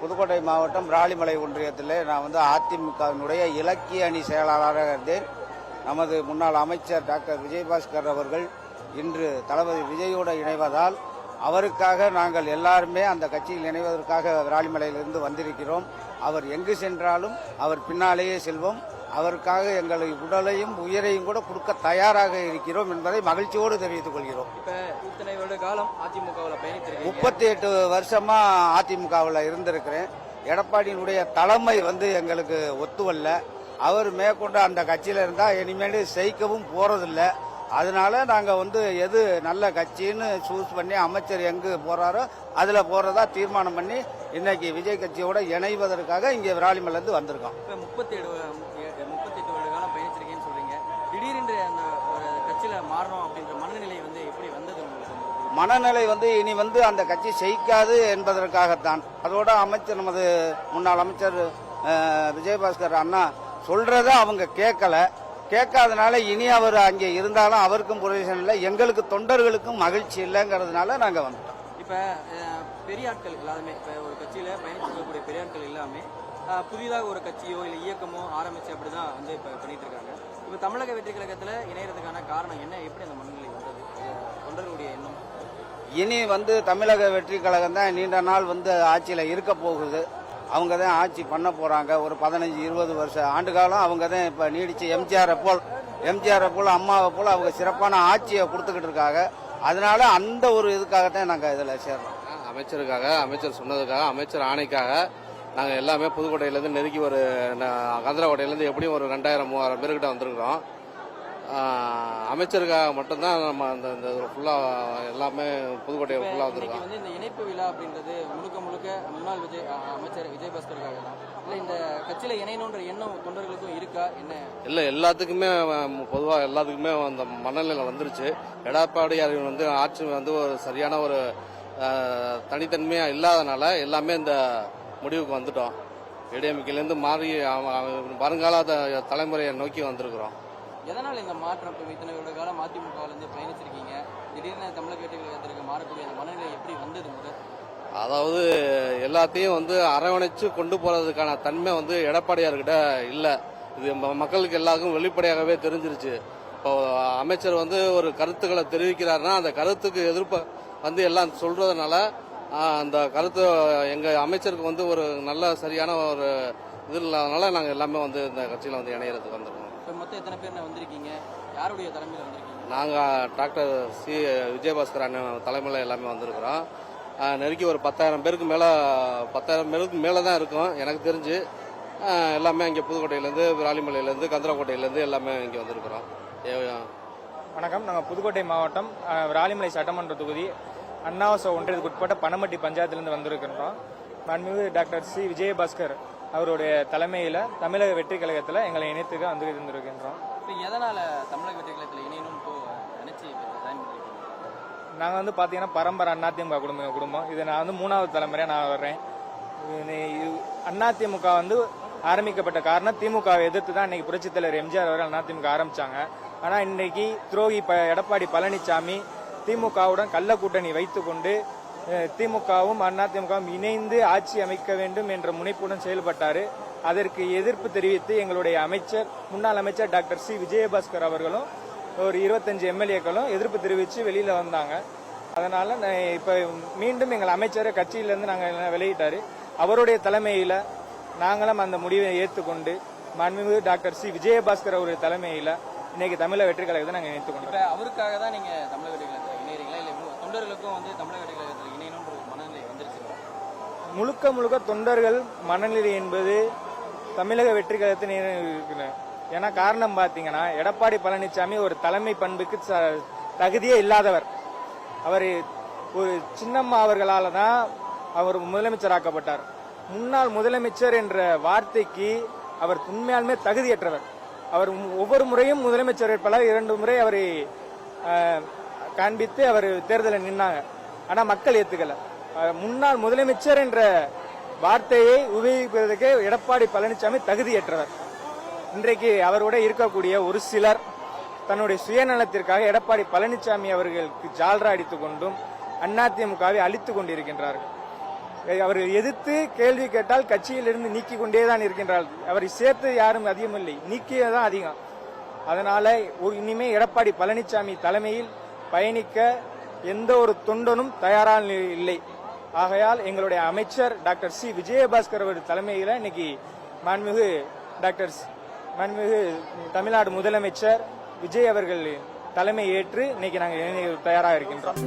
புதுக்கோட்டை மாவட்டம் விராலிமலை ஒன்றியத்தில் நான் அதிமுகவினுடைய இலக்கிய அணி செயலாளராக இருந்தேன். நமது முன்னாள் அமைச்சர் டாக்டர் விஜயபாஸ்கர் அவர்கள் இன்று தளபதி விஜயோடு இணைவதால் அவருக்காக நாங்கள் எல்லாருமே அந்த கட்சியில் இணைவதற்காக விராலிமலையிலிருந்து வந்திருக்கிறோம். அவர் எங்கு சென்றாலும் அவர் பின்னாலேயே செல்வோம். அவருக்காக எங்களை உடலையும் உயிரையும் கூட கொடுக்க தயாராக இருக்கிறோம் என்பதை மகிழ்ச்சியோடு தெரிவித்துக் கொள்கிறோம். இத்தனை வருட காலம் அதிமுகவில் பயணித்திருக்கீங்க. 38 வருஷமா அதிமுகவில் இருந்திருக்கிறேன். எடப்பாடியினுடைய தலைமை எங்களுக்கு ஒத்துவல்ல. அவர் மேற்கொண்டு அந்த கட்சியில இருந்தா இனிமேல் ஜெயிக்கவும் போறதில்ல. அதனால நாங்க எது நல்ல கட்சின்னு சூஸ் பண்ணி அமைச்சர் எங்கு போறாரோ அதுல போறதா தீர்மானம் பண்ணி இன்னைக்கு விஜய் கட்சியோட இணைவதற்காக இங்க விராலிமலைல இருந்து வந்திருக்கோம். 38 வருட காலம் பயணிச்சிருக்கேன்னு சொல்றீங்க. திடீரென்று அந்த கட்சியில மாறணும் அப்படின்ற மனநிலை எப்படி வந்தது உங்களுக்கு? மனநிலை இனி அந்த கட்சி ஜெயிக்காது என்பதற்காகத்தான். அதோட அமைச்சர் நமது முன்னாள் அமைச்சர் விஜயபாஸ்கர் அண்ணா சொல்றத அவங்க கேட்காதனால இனி அவர் அங்கே இருந்தாலும் அவருக்கும் பிரயோஜனம் இல்லை, எங்களுக்கு தொண்டர்களுக்கும் மகிழ்ச்சி இல்லைங்கிறதுனால நாங்க வந்துட்டோம். இப்ப பெரிய ஆட்கள் எல்லாருமே இப்ப ஒரு கட்சியில பயணிக்கக்கூடிய பெரிய ஆட்கள் எல்லாமே புதிதாக ஒரு கட்சியோ இல்ல இயக்கமோ ஆரம்பிச்சு அப்படிதான் இப்ப பண்ணிட்டு இருக்காங்க. இப்ப தமிழக வெற்றி கழகத்துல இணையறதுக்கான காரணம் என்ன? எப்படி அந்த மனநிலை வந்தது? தொண்டர்களுடைய எண்ணம் இனி தமிழக வெற்றி கழகம் தான் நீண்ட நாள் ஆட்சியில இருக்க போகுது. அவங்க தான் ஆட்சி பண்ண போறாங்க. ஒரு 15-20 வருஷ ஆண்டு காலம் அவங்க தான் இப்ப நீடிச்சு எம்ஜிஆரை போல் அம்மாவை போல அவங்க சிறப்பான ஆட்சியை கொடுத்துக்கிட்டு இருக்காங்க. அதனால அந்த ஒரு இதுக்காகத்தான் நாங்க இதுல சேர்றோம். அமைச்சருக்காக, அமைச்சர் சொன்னதுக்காக, அமைச்சர் ஆணைக்காக நாங்க எல்லாமே புதுக்கோட்டையிலேருந்து நெருக்கி ஒரு கந்தரக்கோட்டையிலேருந்து எப்படியும் ஒரு 2000-3000 பேர்கிட்ட வந்திருக்கிறோம். அமைச்சருக்காக மட்டும்தான் நம்ம அந்த ஃபுல்லா எல்லாமே புதுக்கோட்டையை ஃபுல்லா வந்திருக்கோம். இந்த இணைப்பு விழா அப்படின்றது முழுக்க முன்னாள் அமைச்சர் விஜயபாஸ்கருக்காக தான். இல்ல இந்த கட்சியில இணையணுன்ற எண்ணம் தொண்டர்களுக்கும் இருக்கா என்ன? இல்ல, எல்லாத்துக்குமே பொதுவாக எல்லாத்துக்குமே அந்த மனநிலை வந்துருச்சு. எடப்பாடியார் ஆட்சி ஒரு சரியான ஒரு தனித்தன்மையா இல்லாதனால எல்லாமே இந்த முடிவுக்கு வந்துட்டோம். ஏடிஎம்கேலேருந்து மாறி வருங்கால தலைமுறையை நோக்கி வந்திருக்கிறோம். எதனால் இந்த மாற்றம்? இத்தனை வருட காலம் அதிமுகவிலிருந்து பயணிச்சிருக்கீங்க, திடீர்னு தமிழக வெற்றி கழகத்திற்கு மாறக்கூடிய அந்த மனநிலை எப்படி வந்தது? முதல் அதாவது எல்லாத்தையும் அரவணைச்சு கொண்டு போறதுக்கான தன்மை எடப்பாடியார்கிட்ட இல்ல. இது மக்களுக்கு எல்லாருக்கும் வெளிப்படையாகவே தெரிஞ்சிருச்சு. இப்போ அமைச்சர் ஒரு கருத்துக்களை தெரிவிக்கிறாருன்னா அந்த கருத்துக்கு எதிர்ப்பு எல்லாம் சொல்றதுனால அந்த கருத்து எங்க அமைச்சருக்கு ஒரு நல்ல சரியான ஒரு இது இல்லாதனால நாங்க எல்லாமே இந்த கட்சியில இணையறதுக்கு வந்திருக்கோம். மொத்தம் எத்தனை பேர் வந்திருக்கீங்க? யாருடைய தலைமையில் வந்திருக்கீங்க? நாங்க டாக்டர் விஜயபாஸ்கர் அண்ணன் தலைமையில எல்லாமே வந்திருக்கிறோம். நெருக்கி ஒரு 10,000 பேருக்கு மேல தான் இருக்கும் எனக்கு தெரிஞ்சு. எல்லாமே இங்க புதுக்கோட்டையிலேருந்து, விராலிமலையிலேருந்து, கந்தரக்கோட்டையிலேருந்து எல்லாமே இங்க வந்திருக்கிறோம். வணக்கம். நாங்கள் புதுக்கோட்டை மாவட்டம் விராலிமலை சட்டமன்ற தொகுதி அண்ணாவச ஒன்றியத்துக்கு உட்பட்ட பனமட்டி பஞ்சாயத்திலிருந்து வந்திருக்கின்றோம். மாண்புமிகு டாக்டர் சி விஜயபாஸ்கர் அவருடைய தலைமையில தமிழக வெற்றி கழகத்தில் எங்களை இணைத்துக்க இருந்திருக்கின்றோம். எதனால தமிழக வெற்றி கழகத்தில் இணையணும் நினைச்சு நாங்கள் பாத்தீங்கன்னா பரம்பரை அதிமுக குடும்பம். இது நான் 3வது தலைமுறையா நான் வர்றேன். அதிமுக ஆரம்பிக்கப்பட்ட காரணம் திமுகவை எதிர்த்து தான் இன்னைக்கு புரட்சித் தலைவர் எம்ஜிஆர் அவர்கள் அதிமுக ஆரம்பிச்சாங்க. ஆனா இன்னைக்கு துரோகி எடப்பாடி பழனிசாமி திமுகவுடன் கள்ள கூட்டணி வைத்துக் கொண்டு திமுகவும் அதிமுகவும் இணைந்து ஆட்சி அமைக்க வேண்டும் என்ற முனைப்புடன் செயல்பட்டாரு. அதற்கு எதிர்ப்பு தெரிவித்து எங்களுடைய முன்னாள் அமைச்சர் டாக்டர் சி விஜயபாஸ்கர் அவர்களும் ஒரு 25 எம்எல்ஏக்களும் எதிர்ப்பு தெரிவித்து வெளியில வந்தாங்க. அதனால இப்ப மீண்டும் எங்கள் அமைச்சரை கட்சியிலிருந்து நாங்கள் வெளியிட்டாரு. அவருடைய தலைமையில நாங்களும் அந்த முடிவை ஏற்றுக்கொண்டு மாண்புமிகு டாக்டர் சி விஜயபாஸ்கர் அவருடைய தலைமையில இன்னைக்கு தமிழக வெற்றி கழகத்தை நாங்கள் இணைத்துக் கொண்டோம். அவருக்காக தான் நீங்க தமிழக வெற்றி கழகத்தில் இணைறீங்களா? இல்ல தொண்டர்களுக்கும் தமிழக வெற்றி கழகத்தில் இணையணும்ன்ற ஒரு மனநிலை வந்துருச்சு? முழுக்க தொண்டர்கள் மனநிலை என்பது தமிழக வெற்றி கழகத்தில். ஏன்னா காரணம் பாத்தீங்கன்னா எடப்பாடி பழனிசாமி ஒரு தலைமை பண்புக்கு தகுதியே இல்லாதவர். அவர் ஒரு சின்னம்மா அவர்களால தான் அவர் முதலமைச்சராக்கப்பட்டார். முன்னாள் முதலமைச்சர் என்ற வார்த்தைக்கு அவர் உண்மையாலுமே தகுதியற்றவர். அவர் ஒவ்வொரு முறையும் முதலமைச்சர் வேட்பாளர் 2 முறை அவரை காண்பித்து அவர் தேர்தலில் நின்னாங்க. ஆனா மக்கள் ஏத்துக்கல. முன்னாள் முதலமைச்சர் என்ற வார்த்தையை உபயோகிப்பதற்கு எடப்பாடி பழனிசாமி தகுதியற்றவர். இன்றைக்கு அவரோட இருக்கக்கூடிய ஒரு சிலர் தன்னுடைய சுயநலத்திற்காக எடப்பாடி பழனிசாமி அவர்களுக்கு ஜால்ரா அடித்துக் கொண்டும் அதிமுகவை அழித்துக் கொண்டிருக்கின்றார்கள். அவர் எதிர்த்து கேள்வி கேட்டால் கட்சியிலிருந்து நீக்கி கொண்டே தான் இருக்கின்றார். அவரை சேர்த்து யாரும் அதிகம் இல்லை, நீக்கியதான் அதிகம். அதனால இனிமே எடப்பாடி பழனிசாமி தலைமையில் பயணிக்க எந்த ஒரு தொண்டனும் தயாராக இல்லை. ஆகையால் எங்களுடைய அமைச்சர் டாக்டர் சி விஜயபாஸ்கர் அவர் தலைமையில் இன்னைக்கு மாண்புமிகு தமிழ்நாடு முதலமைச்சர் விஜய் அவர்கள் தலைமை ஏற்று இன்னைக்கு நாங்கள் தயாராக இருக்கின்றோம்.